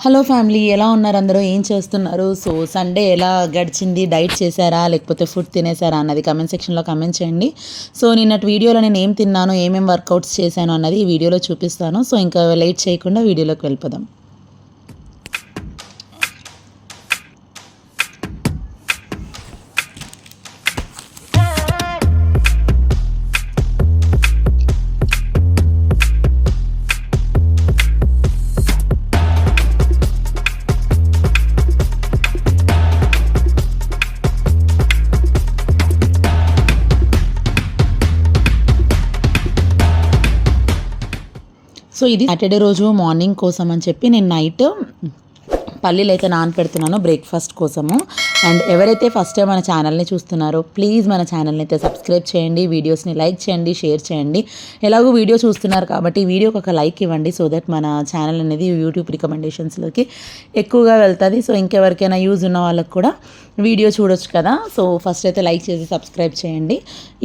Hello family, ఎలా ఉన్నారు? అందరూ ఏం చేస్తున్నారు? సో సండే ఎలా గడిచింది? డైట్ చేశారా లేకపోతే ఫుడ్ తినేసారా అన్నది కమెంట్ సెక్షన్లో కమెంట్ చేయండి. సో నిన్నటి వీడియోలో నేను ఏం తిన్నాను, ఏమేమి వర్కౌట్స్ చేశాను అన్నది ఈ వీడియోలో చూపిస్తాను. సో ఇంకా లేట్ చేయకుండా వీడియోలోకి వెళ్ళిపోదాం. సో ఇది సాటర్డే రోజు మార్నింగ్ కోసం అని చెప్పి నేను నైట్ పల్లీలు అయితే నానపెడుతున్నాను బ్రేక్ఫాస్ట్ కోసము. అండ్ ఎవరైతే ఫస్ట్ టైం మన ఛానల్ని చూస్తున్నారో ప్లీజ్ మన ఛానల్ని అయితే సబ్స్క్రైబ్ చేయండి, వీడియోస్ని లైక్ చేయండి, షేర్ చేయండి. ఎలాగో వీడియో చూస్తున్నారు కాబట్టి వీడియోకి ఒక లైక్ ఇవ్వండి, సో దట్ మన ఛానల్ అనేది యూట్యూబ్ రికమెండేషన్స్లోకి ఎక్కువగా వెళ్తుంది. సో ఇంకెవరికైనా యూజ్ ఉన్న వాళ్ళకి కూడా వీడియో చూడొచ్చు కదా. సో ఫస్ట్ అయితే లైక్ చేసి సబ్స్క్రైబ్ చేయండి.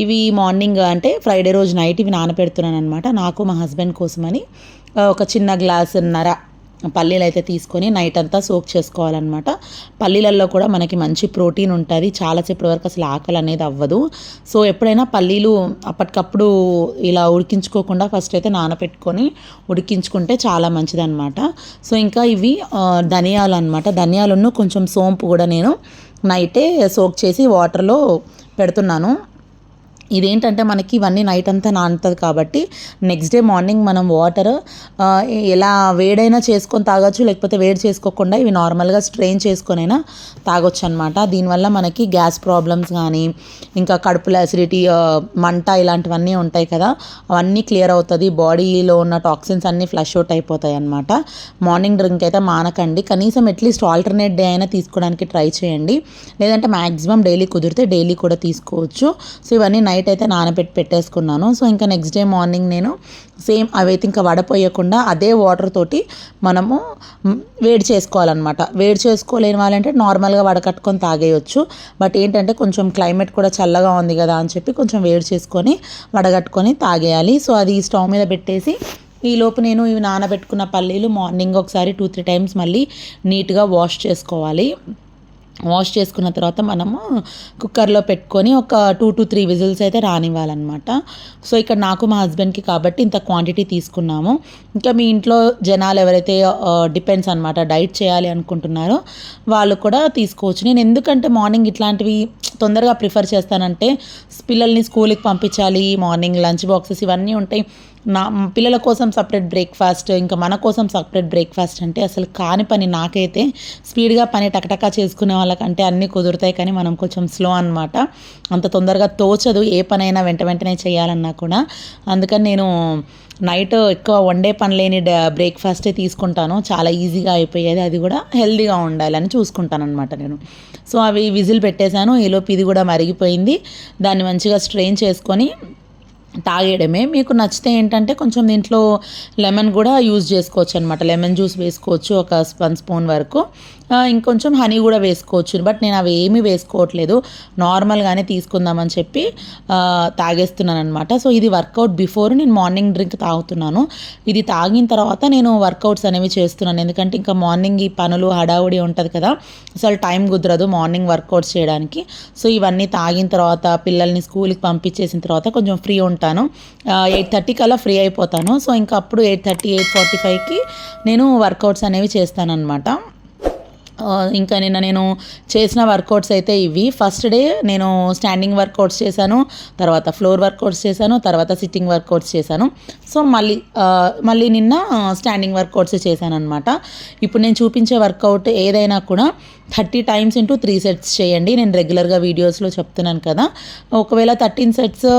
ఇవి మార్నింగ్ అంటే ఫ్రైడే రోజు నైట్ ఇవి నానపెడుతున్నాను అనమాట. నాకు మా హస్బెండ్ కోసమని ఒక చిన్న గ్లాసున్నర పల్లీలు అయితే తీసుకొని నైట్ అంతా సోక్ చేసుకోవాలన్నమాట. పల్లీలలో కూడా మనకి మంచి ప్రోటీన్ ఉంటుంది, చాలాసేపటి వరకు అసలు ఆకలి అనేది అవ్వదు. సో ఎప్పుడైనా పల్లీలు అప్పటికప్పుడు ఇలా ఉడికించుకోకుండా ఫస్ట్ అయితే నానపెట్టుకొని ఉడికించుకుంటే చాలా మంచిదన్నమాట. సో ఇంకా ఇవి ధనియాలు అనమాట. ధనియాలను కొంచెం సోంపు కూడా నేను నైటే సోక్ చేసి వాటర్లో పెడుతున్నాను. ఇదేంటంటే మనకి ఇవన్నీ నైట్ అంతా నానుతుంది కాబట్టి నెక్స్ట్ డే మార్నింగ్ మనం వాటర్ ఎలా వేడైనా చేసుకొని తాగొచ్చు, లేకపోతే వేడి చేసుకోకుండా ఇవి నార్మల్గా స్ట్రెయిన్ చేసుకొనైనా తాగొచ్చు అనమాట. దీనివల్ల మనకి గ్యాస్ ప్రాబ్లమ్స్ కానీ ఇంకా కడుపులో అసిడిటీ, మంట ఇలాంటివన్నీ ఉంటాయి కదా, అవన్నీ క్లియర్ అవుతుంది. బాడీలో ఉన్న టాక్సిన్స్ అన్నీ ఫ్లష్ అవుట్ అయిపోతాయి అనమాట. మార్నింగ్ డ్రింక్ అయితే మానకండి, కనీసం అట్లీస్ట్ ఆల్టర్నేట్ డే అయినా తీసుకోవడానికి ట్రై చేయండి. లేదంటే మ్యాక్సిమం డైలీ కుదిరితే డైలీ కూడా తీసుకోవచ్చు. సో ఇవన్నీ నైట్ అయితే పెట్టేసుకున్నాను. సో ఇంకా నెక్స్ట్ డే మార్నింగ్ నేను సేమ్ అవైతే ఇంకా వడపోయకుండా అదే వాటర్ తోటి మనము వేడి చేసుకోవాలన్నమాట. వేడి చేసుకోలేని వాళ్ళంటే నార్మల్గా వడకట్టుకొని తాగేయచ్చు. బట్ ఏంటంటే కొంచెం క్లైమేట్ కూడా చల్లగా ఉంది కదా అని చెప్పి కొంచెం వేడి చేసుకొని వడగట్టుకొని తాగేయాలి. సో అది స్టవ్ మీద పెట్టేసి ఈలోపు నేను ఇవి నానబెట్టుకున్న పల్లీలు మార్నింగ్ ఒకసారి 2-3 టైమ్స్ మళ్ళీ నీట్గా వాష్ చేసుకోవాలి. వాష్ చేసుకున్న తర్వాత మనము కుక్కర్లో పెట్టుకొని ఒక 2-3 విజిల్స్ అయితే రానివ్వాలన్నమాట. సో ఇక్కడ నాకు మా హస్బెండ్కి కాబట్టి ఇంత క్వాంటిటీ తీసుకున్నాము. ఇంకా మీ ఇంట్లో జనాలు ఎవరైతే డిపెండ్స్ అనమాట డైట్ చేయాలి అనుకుంటున్నారో వాళ్ళు కూడా తీసుకోవచ్చు. నేను ఎందుకంటే మార్నింగ్ ఇట్లాంటివి తొందరగా ప్రిఫర్ చేస్తానంటే పిల్లల్ని స్కూల్కి పంపించాలి, మార్నింగ్ లంచ్ బాక్సెస్ ఇవన్నీ ఉంటాయి. పిల్లల కోసం సపరేట్ బ్రేక్ఫాస్ట్, ఇంకా మన కోసం సపరేట్ బ్రేక్ఫాస్ట్ అంటే అసలు కాని పని. నాకైతే స్పీడ్గా పని టకటకా చేసుకునే వాళ్ళకంటే అన్నీ కుదురుతాయి, కానీ మనం కొంచెం స్లో అనమాట. అంత తొందరగా తోచదు ఏ పనైనా వెంటనే చేయాలన్నా కూడా. అందుకని నేను నైట్ ఎక్కువ వండే పని లేని బ్రేక్ఫాస్టే తీసుకుంటాను. చాలా ఈజీగా అయిపోయేది, అది కూడా హెల్తీగా ఉండాలని చూసుకుంటాను అనమాట నేను. సో అవి విజిల్ పెట్టేశాను. ఈలోపు ఇది కూడా మరిగిపోయింది. దాన్ని మంచిగా స్ట్రెయిన్ చేసుకొని తాగేయడమే. మీకు నచ్చితే ఏంటంటే కొంచెం దీంట్లో లెమన్ కూడా యూజ్ చేసుకోవచ్చు అనమాట. లెమన్ జ్యూస్ వేసుకోవచ్చు ఒక 1 స్పూన్ వరకు, ఇంకొంచెం హనీ కూడా వేసుకోవచ్చు. బట్ నేను అవి ఏమీ వేసుకోవట్లేదు, నార్మల్గానే తీసుకుందామని చెప్పి తాగేస్తున్నాను అనమాట. సో ఇది వర్కౌట్ బిఫోర్ నేను మార్నింగ్ డ్రింక్ తాగుతున్నాను. ఇది తాగిన తర్వాత నేను వర్కౌట్స్ అనేవి చేస్తున్నాను. ఎందుకంటే ఇంకా మార్నింగ్ ఈ పనులు హడావుడి ఉంటుంది కదా, అసలు టైం కుదరదు మార్నింగ్ వర్కౌట్స్ చేయడానికి. సో ఇవన్నీ తాగిన తర్వాత పిల్లల్ని స్కూల్కి పంపించేసిన తర్వాత కొంచెం ఫ్రీ ఉంటాను. 8:30 కల్లా ఫ్రీ అయిపోతాను. సో ఇంకా అప్పుడు 8:30, 8:45కి నేను వర్కౌట్స్ అనేవి చేస్తానన్నమాట. ఇంకా నేను చేసిన వర్కౌట్స్ అయితే ఇవి. ఫస్ట్ డే నేను స్టాండింగ్ వర్కౌట్స్ చేశాను, తర్వాత ఫ్లోర్ వర్కౌట్స్ చేశాను, తర్వాత సిట్టింగ్ వర్కౌట్స్ చేశాను. సో మళ్ళీ నిన్న స్టాండింగ్ వర్కౌట్స్ చేశాను అనమాట. ఇప్పుడు నేను చూపించే వర్కౌట్ ఏదైనా కూడా 30 టైమ్స్ ఇంటూ 3 సెట్స్ చేయండి. నేను రెగ్యులర్గా వీడియోస్లో చెప్తున్నాను కదా. ఒకవేళ 13 సెట్స్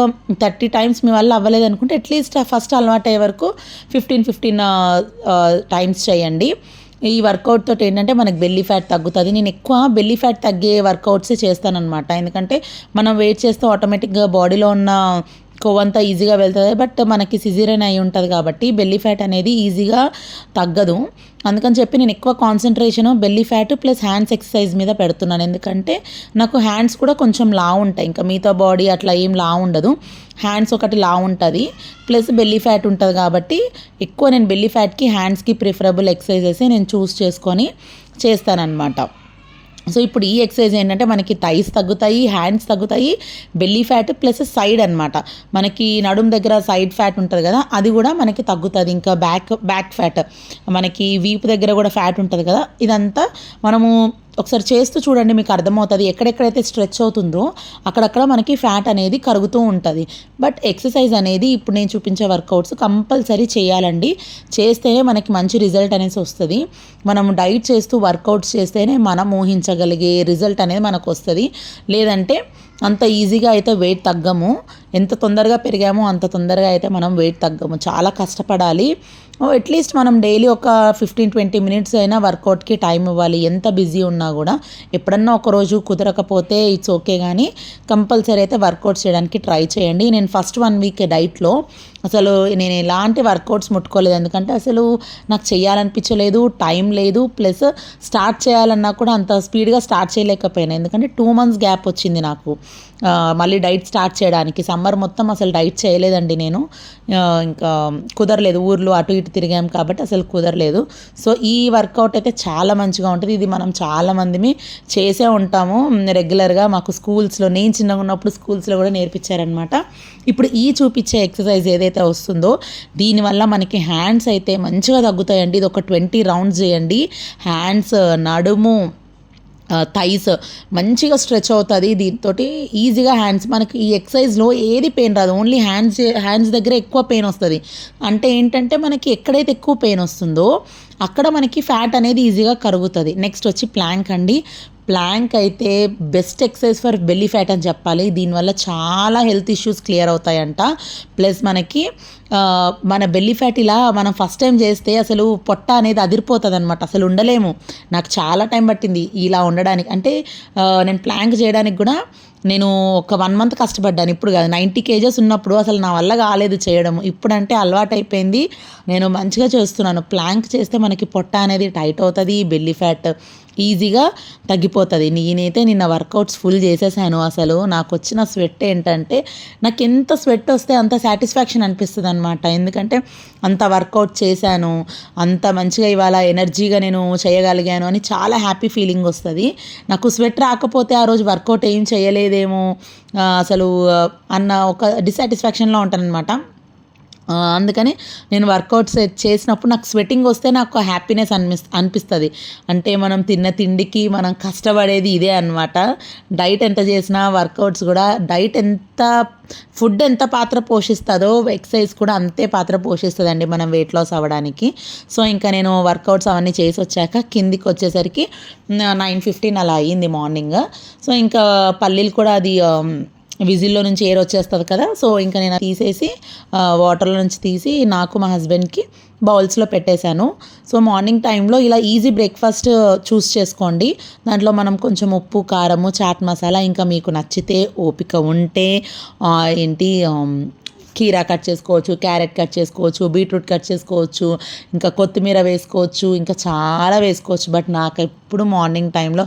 30 టైమ్స్ మీ వల్ల అవ్వలేదు అనుకుంటే అట్లీస్ట్ ఫస్ట్ అలవాటు అయ్యే వరకు 15 టైమ్స్ చేయండి. ఈ వర్కౌట్ తోటి ఏంటంటే మనకి బెల్లీ ఫ్యాట్ తగ్గుతుంది. నేను ఎక్కువ బెల్లీ ఫ్యాట్ తగ్గే వర్కౌట్సే చేస్తానన్నమాట. ఎందుకంటే మనం వెయిట్ చేస్తే ఆటోమేటిక్గా బాడీలో ఉన్న కొవ్వంతా ఈజీగా వెళ్తుంది. బట్ మనకి సిజేరియన్ అయి ఉంటుంది కాబట్టి బెల్లీ ఫ్యాట్ అనేది ఈజీగా తగ్గదు. అందుకని చెప్పి నేను ఎక్కువ concentration belly fat plus hands exercise మీద పెడుతున్నాను. ఎందుకంటే నాకు హ్యాండ్స్ కూడా కొంచెం లావు ఉంటాయి, ఇంకా మిగతా బాడీ అట్లా ఏం లావు ఉండదు, హ్యాండ్స్ ఒకటి లావు ఉంటుంది ప్లస్ బెల్లీ ఫ్యాట్ ఉంటుంది కాబట్టి ఎక్కువ నేను బెల్లీ ఫ్యాట్కి హ్యాండ్స్కి ప్రిఫరబుల్ ఎక్సర్సైజెస్ నేను చూస్ చేసుకొని చేస్తానన్నమాట. సో ఇప్పుడు ఈ ఎక్సర్సైజ్ ఏంటంటే మనకి థైస్ తగ్గుతాయి, హ్యాండ్స్ తగ్గుతాయి, బెల్లీ ఫ్యాట్ ప్లస్ సైడ్ అనమాట, మనకి నడుము దగ్గర సైడ్ ఫ్యాట్ ఉంటుంది కదా అది కూడా మనకి తగ్గుతుంది. ఇంకా బ్యాక్ ఫ్యాట్, మనకి వీపు దగ్గర కూడా ఫ్యాట్ ఉంటుంది కదా, ఇదంతా మనము ఒకసారి చేస్తూ చూడండి, మీకు అర్థమవుతుంది. ఎక్కడెక్కడైతే స్ట్రెచ్ అవుతుందో అక్కడక్కడ మనకి ఫ్యాట్ అనేది కరుగుతూ ఉంటుంది. బట్ ఎక్సర్సైజ్ అనేది ఇప్పుడు నేను చూపించే వర్కౌట్స్ కంపల్సరీ చేయాలండి. చేస్తేనే మనకి మంచి రిజల్ట్ అనేది వస్తుంది. మనము డైట్ చేస్తూ వర్కౌట్స్ చేస్తేనే మనం ఊహించగలిగే రిజల్ట్ అనేది మనకు వస్తుంది. లేదంటే అంత ఈజీగా అయితే వెయిట్ తగ్గము. ఎంత తొందరగా పెరిగామో అంత తొందరగా అయితే మనం వెయిట్ తగ్గము. చాలా కష్టపడాలి. అట్లీస్ట్ మనం డైలీ ఒక 15-20 మినిట్స్ అయినా వర్కౌట్కి టైం ఇవ్వాలి. ఎంత బిజీ ఉన్నా కూడా ఎప్పుడన్నా ఒకరోజు కుదరకపోతే ఇట్స్ ఓకే, కానీ కంపల్సరీ అయితే వర్కౌట్స్ చేయడానికి ట్రై చేయండి. నేను ఫస్ట్ 1 వీక్ డైట్లో అసలు నేను ఎలాంటి వర్కౌట్స్ ముట్టుకోలేదు. ఎందుకంటే అసలు నాకు చేయాలనిపించలేదు, టైం లేదు, ప్లస్ స్టార్ట్ చేయాలన్నా కూడా అంత స్పీడ్గా స్టార్ట్ చేయలేకపోయాను. ఎందుకంటే 2 months గ్యాప్ వచ్చింది నాకు మళ్ళీ డైట్ స్టార్ట్ చేయడానికి. సమ్మర్ మొత్తం అసలు డైట్ చేయలేదండి నేను, ఇంకా కుదరలేదు, ఊర్లో అటు ఇటు తిరిగాం కాబట్టి అసలు కుదరలేదు. సో ఈ వర్కౌట్ అయితే చాలా మంచిగా ఉంటుంది. ఇది మనం చాలామందిని చేసే ఉంటాము రెగ్యులర్గా. మాకు స్కూల్స్లో, నేను చిన్నగా ఉన్నప్పుడు స్కూల్స్లో కూడా నేర్పించారనమాట. ఇప్పుడు ఈ చూపించే ఎక్సర్సైజ్ ఏదైతే వస్తుందో దీనివల్ల మనకి హ్యాండ్స్ అయితే మంచిగా తగ్గుతాయండి. ఇది ఒక 20 రౌండ్స్ చేయండి. హ్యాండ్స్, నడుము, థైస్ మంచిగా స్ట్రెచ్ అవుతుంది. దీంతో ఈజీగా హ్యాండ్స్, మనకి ఈ ఎక్సర్సైజ్లో ఏది పెయిన్ రాదు, ఓన్లీ హ్యాండ్స్ దగ్గర ఎక్కువ పెయిన్ వస్తుంది. అంటే ఏంటంటే మనకి ఎక్కడైతే ఎక్కువ పెయిన్ వస్తుందో అక్కడ మనకి ఫ్యాట్ అనేది ఈజీగా కరుగుతుంది. నెక్స్ట్ వచ్చి ప్లాంక్ అండి. ప్లాంక్ అయితే best exercise for belly fat అని చెప్పాలి. దీనివల్ల చాలా హెల్త్ ఇష్యూస్ క్లియర్ అవుతాయంట. ప్లస్ మనకి మన బెల్లీ ఫ్యాట్ ఇలా మనం ఫస్ట్ టైం చేస్తే అసలు పొట్ట అనేది అదిరిపోతుంది అనమాట, అసలు ఉండలేము. నాకు చాలా టైం పట్టింది ఇలా ఉండడానికి. అంటే నేను ప్లాంక్ చేయడానికి కూడా నేను ఒక 1 month కష్టపడ్డాను. ఇప్పుడు కాదు, 90 kgs ఉన్నప్పుడు అసలు నా వల్ల కాలేదు చేయడము. ఇప్పుడంటే అలవాటు అయిపోయింది, నేను మంచిగా చేస్తున్నాను. ప్లాంక్ చేస్తే మనకి పొట్ట అనేది టైట్ అవుతుంది, బెల్లీ ఫ్యాట్ ఈజీగా తగ్గిపోతుంది. నేనైతే నిన్న వర్కౌట్స్ ఫుల్ చేసేసాను. అసలు నాకు వచ్చిన స్వెట్ ఏంటంటే, నాకు ఎంత స్వెట్ వస్తే అంత సాటిస్ఫాక్షన్ అనిపిస్తుంది అనమాట. ఎందుకంటే అంత వర్కౌట్ చేశాను, అంత మంచిగా ఇవాళ ఎనర్జీగా నేను చేయగలిగాను అని చాలా హ్యాపీ ఫీలింగ్ వస్తుంది. నాకు స్వెట్ రాకపోతే ఆ రోజు వర్కౌట్ ఏం చేయలేదేమో అసలు అన్న ఒక డిసాటిస్ఫాక్షన్లో ఉంటానన్నమాట. అందుకని నేను వర్కౌట్స్ చేసినప్పుడు నాకు స్వెట్టింగ్ వస్తే నాకు హ్యాపీనెస్ అనిపిస్తుంది. అంటే మనం తిన్న తిండికి మనం కష్టపడేది ఇదే అనమాట. డైట్ ఎంత చేసినా వర్కౌట్స్ కూడా, ఫుడ్ ఎంత పాత్ర పోషిస్తుందో ఎక్సర్సైజ్ కూడా అంతే పాత్ర పోషిస్తుందండి మనం వెయిట్ లాస్ అవ్వడానికి. సో ఇంకా నేను వర్కౌట్స్ అవన్నీ చేసి వచ్చాక కిందికి వచ్చేసరికి 9:15 అలా అయ్యింది మార్నింగ్. సో ఇంకా పల్లీలు కూడా అది విజిల్లో నుంచి ఎయిర్ వచ్చేస్తుంది కదా, సో ఇంకా నేను తీసేసి వాటర్లో నుంచి తీసి నాకు మా హస్బెండ్కి బౌల్స్లో పెట్టేశాను. సో మార్నింగ్ టైంలో ఇలా ఈజీ బ్రేక్ఫాస్ట్ చూస్ చేసుకోండి. దాంట్లో మనం కొంచెం ఉప్పు, కారము, చాట్ మసాలా, ఇంకా మీకు నచ్చితే ఓపిక ఉంటే కీరా కట్ చేసుకోవచ్చు, క్యారెట్ కట్ చేసుకోవచ్చు, బీట్రూట్ కట్ చేసుకోవచ్చు, ఇంకా కొత్తిమీర వేసుకోవచ్చు, ఇంకా చాలా వేసుకోవచ్చు. బట్ నాకు ఎప్పుడు మార్నింగ్ టైంలో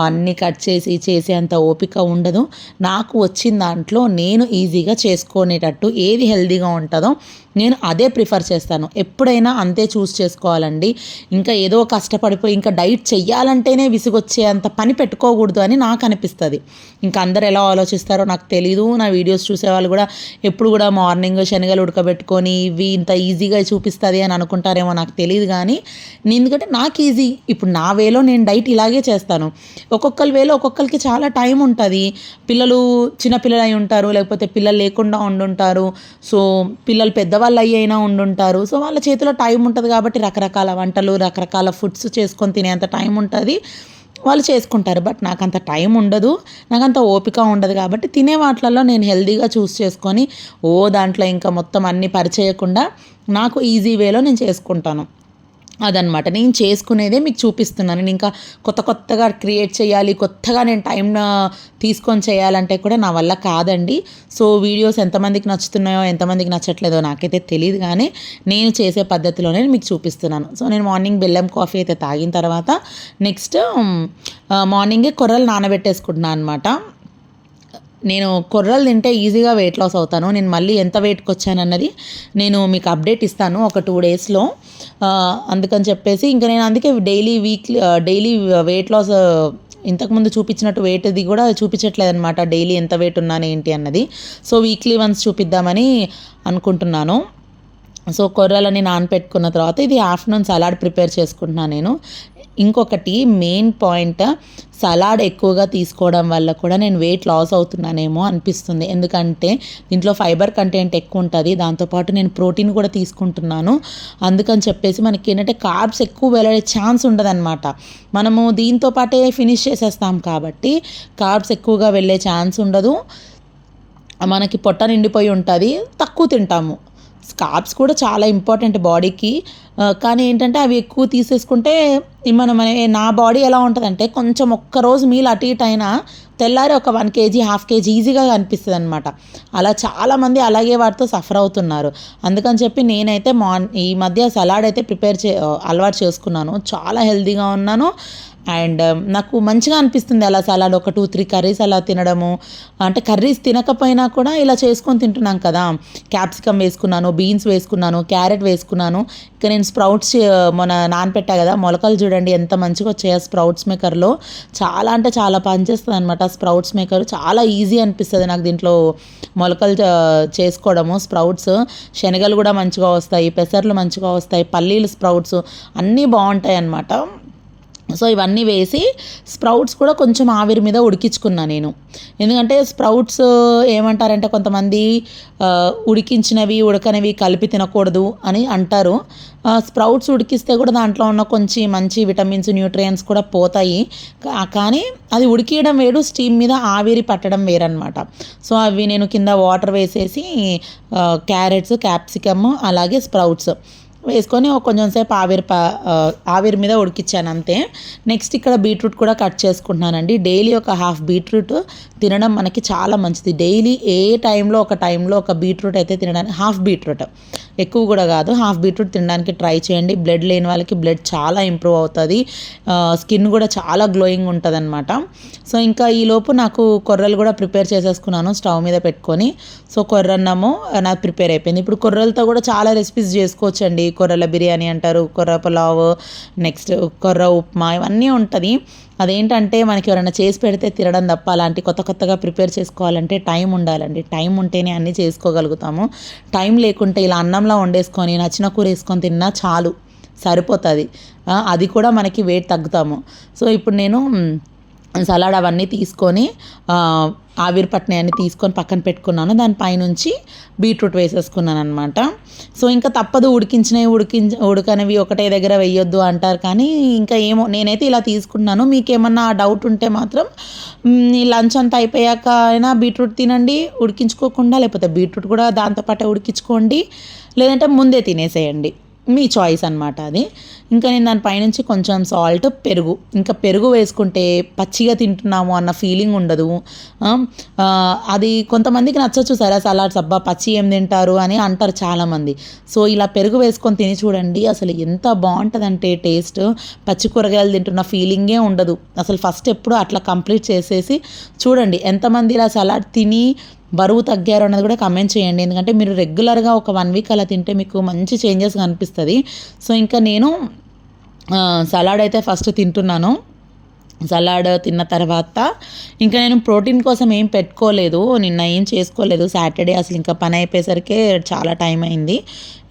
అన్నీ కట్ చేసి అంత ఓపిక ఉండదు. నాకు వచ్చిన దాంట్లో నేను ఈజీగా చేసుకునేటట్టు ఏది హెల్తీగా ఉంటుందో నేను అదే ప్రిఫర్ చేస్తాను. ఎప్పుడైనా అంతే చూస్ చేసుకోవాలండి. ఇంకా ఏదో కష్టపడిపోయి ఇంకా డైట్ చెయ్యాలంటేనే విసుగొచ్చే అంత పని పెట్టుకోకూడదు అని నాకు అనిపిస్తుంది. ఇంకా అందరు ఎలా ఆలోచిస్తారో నాకు తెలీదు. నా వీడియోస్ చూసేవాళ్ళు కూడా ఎప్పుడు కూడా మార్నింగ్ శనగలు ఉడకబెట్టుకొని ఇవి ఇంత ఈజీగా చూపిస్తుంది అని అనుకుంటారేమో, నాకు తెలియదు. కానీ ఎందుకంటే నాకు ఈజీ, ఇప్పుడు నా వేలో నేను డైట్ ఇలాగే చేస్తాను. ఒక్కొక్కరి వేలో ఒక్కొక్కరికి చాలా టైం ఉంటుంది. పిల్లలు చిన్నపిల్లలు అయి ఉంటారు, లేకపోతే పిల్లలు లేకుండా ఉండుంటారు. సో పిల్లలు పెద్దవాళ్ళు అయినా ఉండుంటారు. సో వాళ్ళ చేతిలో టైం ఉంటుంది కాబట్టి రకరకాల వంటలు, రకరకాల ఫుడ్స్ చేసుకొని తినేంత టైం ఉంటుంది, వాళ్ళు చేసుకుంటారు. బట్ నాకు అంత టైం ఉండదు, నాకు అంత ఓపిక ఉండదు. కాబట్టి తినే వాటిలలో నేను హెల్తీగా చూస్ చేసుకొని దాంట్లో ఇంకా మొత్తం అన్నీ పరిచేయకుండా నాకు ఈజీ వేలో నేను చేసుకుంటాను. అదనమాట నేను చేసుకునేదే మీకు చూపిస్తున్నాను. నేను ఇంకా కొత్తగా క్రియేట్ చేయాలి, కొత్తగా నేను టైం తీసుకొని చేయాలంటే కూడా నా వల్ల కాదండి. సో వీడియోస్ ఎంతమందికి నచ్చుతున్నాయో ఎంతమందికి నచ్చట్లేదో నాకైతే తెలియదు, కానీ నేను చేసే పద్ధతిలోనే మీకు చూపిస్తున్నాను. సో నేను మార్నింగ్ బెల్లం కాఫీ అయితే తాగిన తర్వాత నెక్స్ట్ మార్నింగే కొర్రలు నానబెట్టేసుకుంటున్నాను అనమాట. నేను కొర్రలు తింటే ఈజీగా వెయిట్ లాస్ అవుతాను. నేను మళ్ళీ ఎంత వెయిట్కి వచ్చానన్నది నేను మీకు అప్డేట్ ఇస్తాను ఒక 2 డేస్లో. అందుకని చెప్పేసి ఇంకా నేను అందుకే డైలీ వెయిట్ లాస్ ఇంతకుముందు చూపించినట్టు వెయిట్ది కూడా చూపించట్లేదు అనమాట, డైలీ ఎంత వెయిట్ ఉన్నాను ఏంటి అన్నది. సో వీక్లీ వన్స్ చూపిద్దామని అనుకుంటున్నాను. సో కొర్రలని నానపెట్టుకున్న తర్వాత ఇది ఆఫ్టర్నూన్ సలాడ్ ప్రిపేర్ చేసుకుంటున్నాను నేను. ఇంకొకటి మెయిన్ పాయింట్, సలాడ్ ఎక్కువగా తీసుకోవడం వల్ల కూడా నేను వెయిట్ లాస్ అవుతున్నానేమో అనిపిస్తుంది. ఎందుకంటే దీంట్లో ఫైబర్ కంటెంట్ ఎక్కువ ఉంటుంది, దాంతోపాటు నేను ప్రోటీన్ కూడా తీసుకుంటున్నాను. అందుకని చెప్పేసి మనకి ఏంటంటే కార్బ్స్ ఎక్కువ వెళ్ళే ఛాన్స్ ఉండదన్నమాట. మనము దీంతో పాటే ఫినిష్ చేసేస్తాం కాబట్టి కార్బ్స్ ఎక్కువగా వెళ్ళే ఛాన్స్ ఉండదు, మనకి పొట్ట నిండిపోయి ఉంటుంది, తక్కువ తింటాము. కార్బ్స్ కూడా చాలా ఇంపార్టెంట్ బాడీకి, కానీ ఏంటంటే అవి ఎక్కువ తీసేసుకుంటే నా బాడీ ఎలా ఉంటుందంటే కొంచెం ఒక్కరోజు మీల్ అటు ఇటు అయినా తెల్లారి ఒక 1 kg 1/2 kg ఈజీగా అనిపిస్తుంది అనమాట. అలా చాలామంది అలాగే వాటితో సఫర్ అవుతున్నారు. అందుకని చెప్పి నేనైతే ఈ మధ్య సలాడ్ అయితే అలవాటు చేసుకున్నాను. చాలా హెల్తీగా ఉన్నాను అండ్ నాకు మంచిగా అనిపిస్తుంది అలా సలాడ్ ఒక 2-3 కర్రీస్ అలా తినడము. అంటే కర్రీస్ తినకపోయినా కూడా ఇలా చేసుకొని తింటున్నాం కదా. క్యాప్సికమ్ వేసుకున్నాను, బీన్స్ వేసుకున్నాను, క్యారెట్ వేసుకున్నాను. ఇక నేను స్ప్రౌట్స్ మొన్న నానపెట్టా కదా, మొలకలు చూడండి ఎంత మంచిగా వచ్చాయో స్ప్రౌట్స్ మేకర్లో. చాలా అంటే చాలా పనిచేస్తుంది అనమాట స్ప్రౌట్స్ మేకర్. చాలా ఈజీ అనిపిస్తుంది నాకు దీంట్లో మొలకలు చేసుకోవడము. స్ప్రౌట్స్ శనగలు కూడా మంచిగా వస్తాయి, పెసర్లు మంచిగా వస్తాయి, పల్లీలు స్ప్రౌట్స్ అన్నీ బాగుంటాయి అన్నమాట. సో ఇవన్నీ వేసి స్ప్రౌట్స్ కూడా కొంచెం ఆవిరి మీద ఉడికించుకున్నా నేను. ఎందుకంటే స్ప్రౌట్స్ ఏమంటారంటే కొంతమంది ఉడికించినవి ఉడకనివి కలిపి తినకూడదు అని అంటారు. స్ప్రౌట్స్ ఉడికిస్తే కూడా దాంట్లో ఉన్న కొంచెం మంచి విటమిన్స్ న్యూట్రియంట్స్ కూడా పోతాయి, కానీ అది ఉడికియడం వేరు, స్టీమ్ మీద ఆవిరి పట్టడం వేరనమాట. సో అవి నేను కింద వాటర్ వేసేసి క్యారెట్స్, క్యాప్సికమ్ అలాగే స్ప్రౌట్స్ వేసుకొని కొంచెం సేపు ఆవిరి మీద ఉడికించాను అంతే. నెక్స్ట్ ఇక్కడ బీట్రూట్ కూడా కట్ చేసుకుంటున్నానండి. డైలీ ఒక 1/2 బీట్రూట్ తినడం మనకి చాలా మంచిది. డైలీ ఒక టైంలో ఒక బీట్రూట్ అయితే తినడానికి 1/2 బీట్రూట్, ఎక్కువ కూడా కాదు, 1/2 బీట్రూట్ తినడానికి ట్రై చేయండి. బ్లడ్ లేని వాళ్ళకి బ్లడ్ చాలా ఇంప్రూవ్ అవుతుంది, స్కిన్ కూడా చాలా గ్లోయింగ్ ఉంటుంది అనమాట. సో ఇంకా ఈలోపు నాకు కొర్రలు కూడా ప్రిపేర్ చేసేసుకున్నాను స్టవ్ మీద పెట్టుకొని. సో కొర్రన్నము నాకు ప్రిపేర్ అయిపోయింది. ఇప్పుడు కొర్రలతో కూడా చాలా రెసిపీస్ చేసుకోవచ్చండి. కొర్రల బిర్యానీ అంటారు, కొర్ర పులావ్, నెక్స్ట్ కొర్ర ఉప్మా, ఇవన్నీ ఉంటుంది. అదేంటంటే మనకి ఎవరైనా చేసి పెడితే తినడం తప్ప అలాంటి కొత్తగా ప్రిపేర్ చేసుకోవాలంటే టైం ఉండాలండి. టైం ఉంటేనే అన్నీ చేసుకోగలుగుతాము. టైం లేకుంటే ఇలా అన్నంలా వండేసుకొని నచ్చిన కూర వేసుకొని తిన్నా చాలు, సరిపోతుంది. అది కూడా మనకి వెయిట్ తగ్గుతాము. సో ఇప్పుడు నేను సలాడ్ అవన్నీ తీసుకొని ఆవిరి పట్టినవన్నీ తీసుకొని పక్కన పెట్టుకున్నాను. దానిపైనుంచి బీట్రూట్ వేసేసుకున్నాను అనమాట. సో ఇంకా తప్పదు, ఉడకనివి ఒకటే దగ్గర వేయొద్దు అంటారు, కానీ ఇంకా ఏమో నేనైతే ఇలా తీసుకుంటున్నాను. మీకేమన్నా డౌట్ ఉంటే మాత్రం ఈ లంచ్ అంతా అయిపోయాక అయినా బీట్రూట్ తినండి ఉడికించుకోకుండా, లేకపోతే బీట్రూట్ కూడా దాంతోపాటే ఉడికించుకోండి, లేదంటే ముందే తినేసేయండి, మీ చాయిస్ అనమాట అది. ఇంకా నేను దానిపైనుంచి కొంచెం సాల్ట్, పెరుగు వేసుకుంటే పచ్చిగా తింటున్నాము అన్న ఫీలింగ్ ఉండదు. అది కొంతమందికి నచ్చచ్చు సరే సలాడ్స్, అబ్బా పచ్చి ఏం తింటారు అని అంటారు చాలామంది. సో ఇలా పెరుగు వేసుకొని తిని చూడండి, అసలు ఎంత బాగుంటుందంటే టేస్ట్, పచ్చి కూరగాయలు తింటున్న ఫీలింగే ఉండదు అసలు. ఫస్ట్ ఎప్పుడు అట్లా కంప్లీట్ చేసేసి చూడండి. ఎంతమంది ఇలా సలాడ్ తిని బరువు తగ్గారు అన్నది కూడా కమెంట్ చేయండి. ఎందుకంటే మీరు రెగ్యులర్గా ఒక 1 వీక్ అలా తింటే మీకు మంచి చేంజెస్ కనిపిస్తుంది. సో ఇంకా నేను సలాడ్ అయితే ఫస్ట్ తింటున్నాను. సలాడ్ తిన్న తర్వాత ఇంకా నేను ప్రోటీన్ కోసం ఏం పెట్టుకోలేదు, నిన్న ఏం చేసుకోలేదు, సాటర్డే అసలు ఇంకా పని అయిపోయేసరికి చాలా టైం అయింది.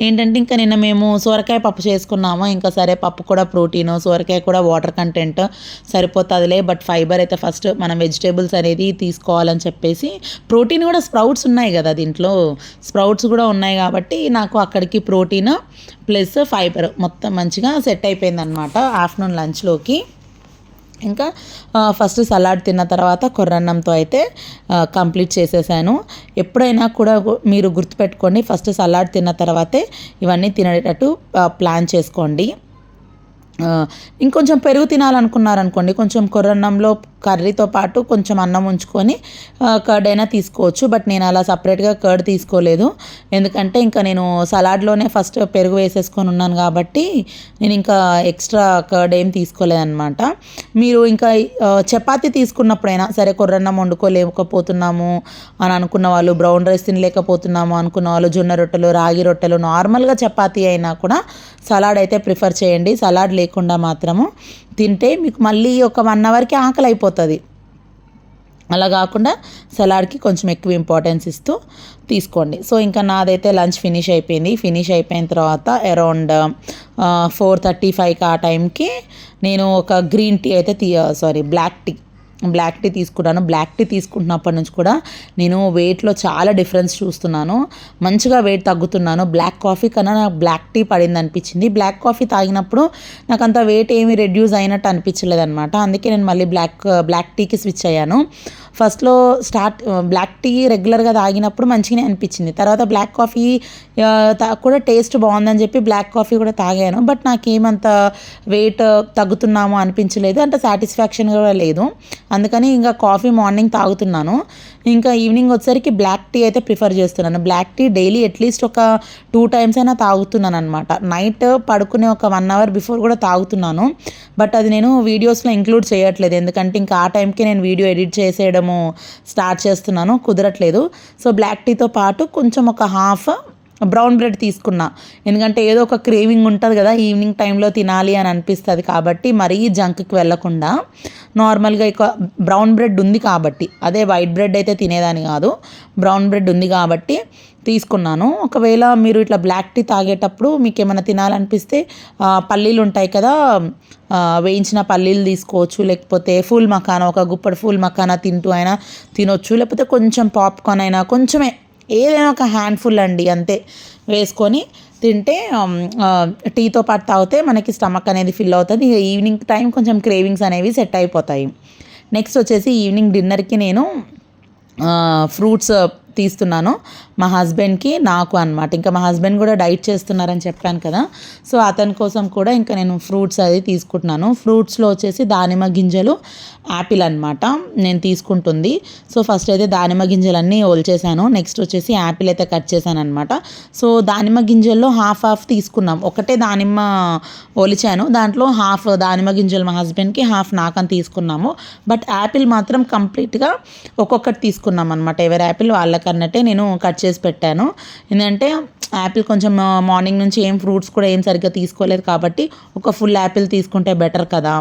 ఏంటంటే ఇంకా నిన్న మేము సొరకాయ పప్పు చేసుకున్నాము. ఇంకా సరే పప్పు కూడా ప్రోటీను, సొరకాయ కూడా వాటర్ కంటెంట్ సరిపోతుందిలే, బట్ ఫైబర్ అయితే ఫస్ట్ మనం వెజిటేబుల్స్ అనేది తీసుకోవాలని చెప్పేసి, ప్రోటీన్ కూడా స్ప్రౌట్స్ ఉన్నాయి కదా దీంట్లో, స్ప్రౌట్స్ కూడా ఉన్నాయి కాబట్టి నాకు అక్కడికి ప్రోటీన్ ప్లస్ ఫైబర్ మొత్తం మంచిగా సెట్ అయిపోయింది అనమాట ఆఫ్టర్నూన్ లంచ్లోకి. ఇంకా ఫస్ట్ సలాడ్ తిన్న తర్వాత కొర్రన్నంతో అయితే కంప్లీట్ చేసేసాను. ఎప్పుడైనా కూడా మీరు గుర్తుపెట్టుకోండి, ఫస్ట్ సలాడ్ తిన్న తర్వాతే ఇవన్నీ తినేటట్టు ప్లాన్ చేసుకోండి. ఇంకొంచెం పెరుగు తినాలనుకున్నారనుకోండి, కొంచెం కొర్రన్నంలో కర్రీతో పాటు కొంచెం అన్నం ఉంచుకొని కర్డ్ అయినా తీసుకోవచ్చు. బట్ నేను అలా సపరేట్గా కర్డ్ తీసుకోలేదు, ఎందుకంటే ఇంకా నేను సలాడ్లోనే ఫస్ట్ పెరుగు వేసేసుకొని ఉన్నాను కాబట్టి నేను ఇంకా ఎక్స్ట్రా కర్డ్ ఏం తీసుకోలేదన్నమాట. మీరు ఇంకా చపాతీ తీసుకున్నప్పుడైనా సరే, కొర్రన్నం వండుకోలేకపోతున్నాము అని అనుకున్న వాళ్ళు, బ్రౌన్ రైస్ తినలేకపోతున్నాము అనుకున్న వాళ్ళు, జొన్న రొట్టెలు, రాగి రొట్టెలు, నార్మల్గా చపాతీ అయినా కూడా సలాడ్ అయితే ప్రిఫర్ చేయండి. సలాడ్ లేకుండా మాత్రము తింటే మీకు మళ్ళీ ఒక 1 అవర్కి ఆకలి అయిపోతుంది. అలా కాకుండా సలాడ్కి కొంచెం ఎక్కువ ఇంపార్టెన్స్ ఇస్తూ తీసుకోండి. సో ఇంకా నాదైతే లంచ్ ఫినిష్ అయిపోయింది. ఫినిష్ అయిపోయిన తర్వాత అరౌండ్ 4:35కి ఆ టైంకి నేను ఒక గ్రీన్ టీ అయితే బ్లాక్ టీ తీసుకున్నాను. బ్లాక్ టీ తీసుకుంటున్నప్పటి నుంచి కూడా నేను వెయిట్లో చాలా డిఫరెన్స్ చూస్తున్నాను. మంచిగా వెయిట్ తగ్గుతున్నాను. బ్లాక్ కాఫీ కన్నా నాకు బ్లాక్ టీ పడింది అనిపించింది. బ్లాక్ కాఫీ తాగినప్పుడు నాకు అంత వెయిట్ ఏమీ రెడ్యూస్ అయినట్టు అనిపించలేదు అనమాట. అందుకే నేను మళ్ళీ బ్లాక్ టీకి స్విచ్ అయ్యాను. ఫస్ట్లో బ్లాక్ టీ రెగ్యులర్గా తాగినప్పుడు మంచిగానే అనిపించింది. తర్వాత బ్లాక్ కాఫీ కూడా టేస్ట్ బాగుందని చెప్పి బ్లాక్ కాఫీ కూడా తాగాను. బట్ నాకేమంత వెయిట్ తగ్గుతున్నాము అనిపించలేదు, అంటే సాటిస్ఫాక్షన్ కూడా లేదు. అందుకని ఇంకా కాఫీ మార్నింగ్ తాగుతున్నాను. ఇంకా ఈవినింగ్ వచ్చేసరికి బ్లాక్ టీ అయితే ప్రిఫర్ చేస్తున్నాను. బ్లాక్ టీ డైలీ అట్లీస్ట్ ఒక 2 టైమ్స్ అయినా తాగుతున్నాను అనమాట. నైట్ పడుకునే ఒక 1 అవర్ బిఫోర్ కూడా తాగుతున్నాను. బట్ అది నేను వీడియోస్లో ఇంక్లూడ్ చేయట్లేదు, ఎందుకంటే ఇంకా ఆ టైంకి నేను వీడియో ఎడిట్ చేసేయడము స్టార్ట్ చేస్తున్నాను, కుదరట్లేదు. సో బ్లాక్ టీతో పాటు కొంచెం ఒక హాఫ్ బ్రౌన్ బ్రెడ్ తీసుకున్నా, ఎందుకంటే ఏదో ఒక క్రేవింగ్ ఉంటుంది కదా, ఈవినింగ్ టైంలో తినాలి అని అనిపిస్తుంది కాబట్టి మరీ జంక్కి వెళ్ళకుండా నార్మల్గా ఇక బ్రౌన్ బ్రెడ్ ఉంది కాబట్టి, అదే వైట్ బ్రెడ్ అయితే తినేదాన్ని కాదు, బ్రౌన్ బ్రెడ్ ఉంది కాబట్టి తీసుకున్నాను. ఒకవేళ మీరు ఇట్లా బ్లాక్ టీ తాగేటప్పుడు మీకు ఏమైనా తినాలనిపిస్తే పల్లీలు ఉంటాయి కదా, వేయించిన పల్లీలు తీసుకోవచ్చు, లేకపోతే ఫూల్ మఖానా, ఒక గుప్పడి ఫూల్ మఖానా తింటూ అయినా తినొచ్చు, లేకపోతే కొంచెం పాప్కార్న్ అయినా, కొంచెమే ఏదైనా ఒక హ్యాండ్ఫుల్ అండి అంతే వేసుకొని తింటే టీతో పాటు తాగితే మనకి స్టమక్ అనేది ఫిల్ అవుతుంది. ఇక ఈవినింగ్ టైం కొంచెం క్రేవింగ్స్ అనేవి సెట్ అయిపోతాయి. నెక్స్ట్ వచ్చేసి ఈవినింగ్ డిన్నర్కి నేను ఫ్రూట్స్ తీస్తున్నాను, మా హస్బెండ్కి నాకు అనమాట. ఇంకా మా హస్బెండ్ కూడా డైట్ చేస్తున్నారని చెప్పాను కదా, సో అతని కోసం కూడా ఇంకా నేను ఫ్రూట్స్ అది తీసుకుంటున్నాను. ఫ్రూట్స్లో వచ్చేసి దానిమ్మ గింజలు, యాపిల్ అనమాట నేను తీసుకుంటుంది. సో ఫస్ట్ అయితే దానిమ్మ గింజలన్నీ ఒలిచేసాను, నెక్స్ట్ వచ్చేసి యాపిల్ అయితే కట్ చేశాను అనమాట. సో దానిమ్మ గింజల్లో హాఫ్ తీసుకున్నాం, ఒకటే దానిమ్మ ఒలిచాను, దాంట్లో హాఫ్ దానిమ్మ గింజలు మా హస్బెండ్కి, హాఫ్ నాకని తీసుకున్నాము. బట్ యాపిల్ మాత్రం కంప్లీట్గా ఒక్కొక్కటి తీసుకున్నాం అనమాట, ఎవరి యాపిల్ వాళ్ళకి అన్నట్టే నేను కట్ చేసి పెట్టాను. ఎందుకంటే యాపిల్ కొంచెం మార్నింగ్ నుంచి ఏం ఫ్రూట్స్ కూడా ఏం సరిగ్గా తీసుకోలేదు కాబట్టి ఒక ఫుల్ యాపిల్ తీసుకుంటే బెటర్ కదా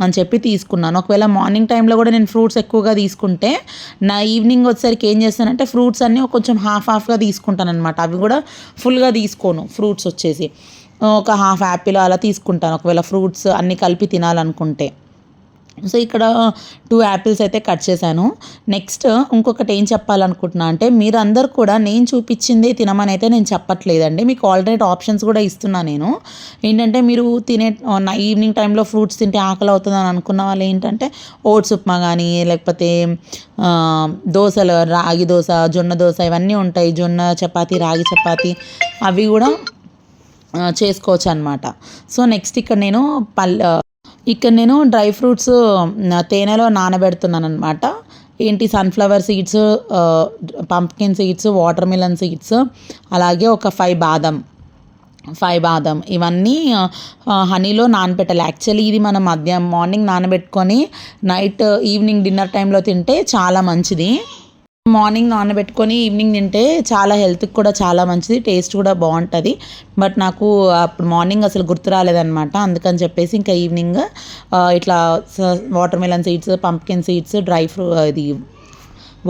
అని చెప్పి తీసుకున్నాను. ఒకవేళ మార్నింగ్ టైంలో కూడా నేను ఫ్రూట్స్ ఎక్కువగా తీసుకుంటే నా ఈవినింగ్ వచ్చేసరికి ఏం చేస్తానంటే ఫ్రూట్స్ అన్నీ కొంచెం హాఫ్గా తీసుకుంటాను అనమాట. అవి కూడా ఫుల్గా తీసుకోను, ఫ్రూట్స్ వచ్చేసి ఒక హాఫ్ యాపిల్ అలా తీసుకుంటాను ఒకవేళ ఫ్రూట్స్ అన్నీ కలిపి తినాలనుకుంటే. సో ఇక్కడ 2 యాపిల్స్ అయితే కట్ చేశాను. నెక్స్ట్ ఇంకొకటి ఏం చెప్పాలనుకుంటున్నా అంటే, మీరందరూ కూడా నేను చూపించిందే తినమని అయితే నేను చెప్పట్లేదండి, మీకు ఆల్టర్నేట్ ఆప్షన్స్ కూడా ఇస్తున్నా నేను. ఏంటంటే మీరు ఈవినింగ్ టైంలో ఫ్రూట్స్ తింటే ఆకలి అవుతుందని అనుకున్న వాళ్ళు ఏంటంటే ఓట్స్ ఉప్మా కానీ, లేకపోతే దోశలు, రాగి దోశ, జొన్న దోశ ఇవన్నీ ఉంటాయి, జొన్న చపాతీ, రాగి చపాతీ, అవి కూడా చేసుకోవచ్చు అనమాట. సో నెక్స్ట్ ఇక్కడ నేను డ్రై ఫ్రూట్స్ తేనెలో నానబెడుతున్నాను అనమాట. ఏంటి, sunflower seeds, pumpkin seeds, water melon seeds, అలాగే ఒక 5 బాదం ఇవన్నీ హనీలో నానబెట్టాలి. యాక్చువల్లీ ఇది మనం మార్నింగ్ నానబెట్టుకొని ఈవినింగ్ డిన్నర్ టైంలో తింటే చాలా మంచిది. మార్నింగ్ నానబెట్టుకొని ఈవినింగ్ తింటే చాలా హెల్త్కి కూడా చాలా మంచిది, టేస్ట్ కూడా బాగుంటుంది. బట్ నాకు అప్పుడు మార్నింగ్ అసలు గుర్తు రాలేదనమాట, అందుకని చెప్పేసి ఇంకా ఈవినింగ్ ఇట్లా water melon seeds, pumpkin seeds, ఇది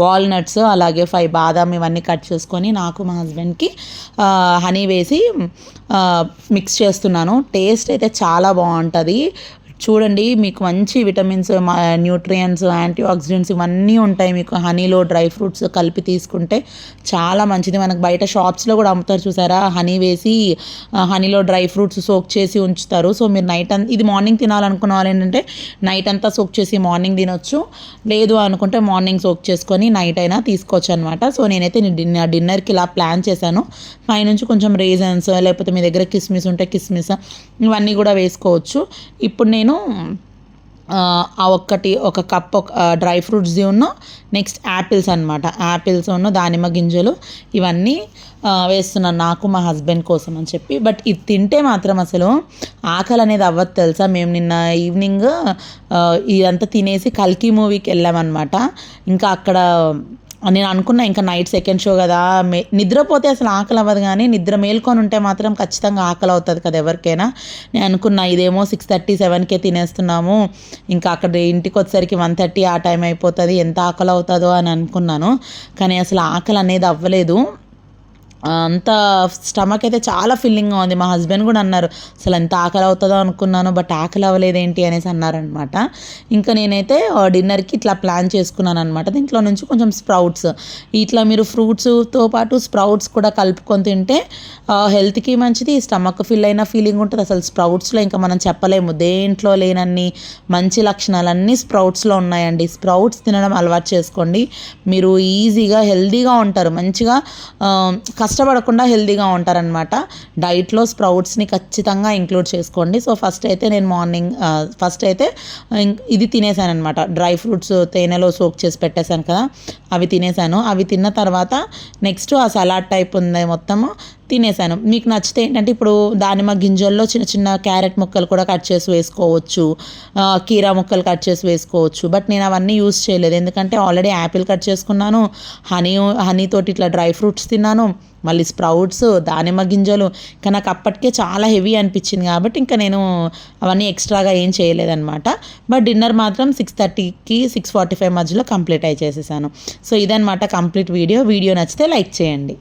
వాల్నట్స్, అలాగే 5 బాదాం ఇవన్నీ కట్ చేసుకొని నాకు మా హస్బెండ్కి హనీ వేసి మిక్స్ చేస్తున్నాను. టేస్ట్ అయితే చాలా బాగుంటుంది. చూడండి, మీకు మంచి విటమిన్స్, న్యూట్రియంట్స్, యాంటీ ఆక్సిడెంట్స్ ఇవన్నీ ఉంటాయి మీకు హనీలో. డ్రై ఫ్రూట్స్ కలిపి తీసుకుంటే చాలా మంచిది. మనకు బయట షాప్స్లో కూడా అమ్ముతారు చూసారా, హనీ వేసి హనీలో డ్రై ఫ్రూట్స్ సోక్ చేసి ఉంచుతారు. సో మీరు ఇది మార్నింగ్ తినాలనుకున్న వాళ్ళు ఏంటంటే నైట్ అంతా సోక్ చేసి మార్నింగ్ తినొచ్చు, లేదు అనుకుంటే మార్నింగ్ సోక్ చేసుకొని నైట్ అయినా తీసుకోవచ్చు అనమాట. సో నేనైతే డిన్నర్కి ఇలా ప్లాన్ చేశాను. పైనుంచి కొంచెం రేజన్స్ లేకపోతే మీ దగ్గర కిస్మిస్ ఉంటే కిస్మిస్ ఇవన్నీ కూడా వేసుకోవచ్చు. ఇప్పుడు నేను ఒక కప్ డ్రై ఫ్రూట్స్ది నెక్స్ట్ యాపిల్స్ అనమాట, యాపిల్స్ దానిమ్మ గింజలు ఇవన్నీ వేస్తున్నాను నాకు మా హస్బెండ్ కోసం అని చెప్పి. బట్ ఇది తింటే మాత్రం అసలు ఆకలి అనేది అవ్వదు తెలుసా. మేము నిన్న ఈవినింగ్ ఇదంతా తినేసి కల్కి మూవీకి వెళ్ళామన్నమాట. ఇంకా అక్కడ నేను అనుకున్నా ఇంకా నైట్ సెకండ్ షో కదా, నిద్రపోతే అసలు ఆకలి అవ్వదు, కానీ నిద్ర మేల్కొని ఉంటే మాత్రం ఖచ్చితంగా ఆకలి అవుతుంది కదా ఎవరికైనా. నేను అనుకున్నా ఇదేమో 6:30, 7కే తినేస్తున్నాము, ఇంకా అక్కడ ఇంటికి వచ్చేసరికి 1:30 ఆ టైం అయిపోతుంది, ఎంత ఆకలి అవుతుందో అని అనుకున్నాను. కానీ అసలు ఆకలి అనేది అవ్వలేదు. అంత స్టమక్ అయితే చాలా ఫిల్లింగ్గా ఉంది. మా హస్బెండ్ కూడా అన్నారు అసలు ఎంత ఆకలి అవుతుందో అనుకున్నాను, బట్ ఆకలి అవ్వలేదేంటి అనేసి అన్నారనమాట. ఇంకా నేనైతే డిన్నర్కి ఇట్లా ప్లాన్ చేసుకున్నాను అనమాట. దీంట్లో నుంచి కొంచెం స్ప్రౌట్స్, ఇట్లా మీరు ఫ్రూట్స్తో పాటు స్ప్రౌట్స్ కూడా కలుపుకొని తింటే హెల్త్కి మంచిది, స్టమక్ ఫిల్ అయిన ఫీలింగ్ ఉంటుంది. అసలు స్ప్రౌట్స్లో ఇంకా మనం చెప్పలేము, దేంట్లో లేనన్ని మంచి లక్షణాలన్నీ స్ప్రౌట్స్లో ఉన్నాయండి. స్ప్రౌట్స్ తినడం అలవాటు చేసుకోండి, మీరు ఈజీగా హెల్తీగా ఉంటారు, మంచిగా కష్టపడకుండా హెల్తీగా ఉంటారనమాట. డైట్లో స్ప్రౌట్స్ని ఖచ్చితంగా ఇంక్లూడ్ చేసుకోండి. సో ఫస్ట్ అయితే నేను ఫస్ట్ అయితే ఇది తినేసాను అనమాట, డ్రై ఫ్రూట్స్ తేనెలో సోక్ చేసి పెట్టేశాను కదా, అవి తినేసాను. అవి తిన్న తర్వాత నెక్స్ట్ ఆ సలాడ్ టైప్ ఉంది మొత్తము తినేసాను. మీకు నచ్చితే ఏంటంటే ఇప్పుడు దానిమ్మ గింజల్లో చిన్న చిన్న క్యారెట్ ముక్కలు కూడా కట్ చేసి వేసుకోవచ్చు, కీరా ముక్కలు కట్ చేసి వేసుకోవచ్చు. బట్ నేను అవన్నీ యూస్ చేయలేదు, ఎందుకంటే ఆల్రెడీ యాపిల్ కట్ చేసుకున్నాను, హనీతోటి ఇట్లా డ్రై ఫ్రూట్స్ తిన్నాను, మళ్ళీ స్ప్రౌట్స్, దానిమ్మ గింజలు. ఇంకా నాకు అప్పటికే చాలా హెవీ అనిపించింది కాబట్టి ఇంకా నేను అవన్నీ ఎక్స్ట్రాగా ఏం చేయలేదన్నమాట. బట్ డిన్నర్ మాత్రం 6:30కి 6:45 మధ్యలో కంప్లీట్ చేసేసాను. సో ఇదనమాట కంప్లీట్ వీడియో నచ్చితే లైక్ చేయండి.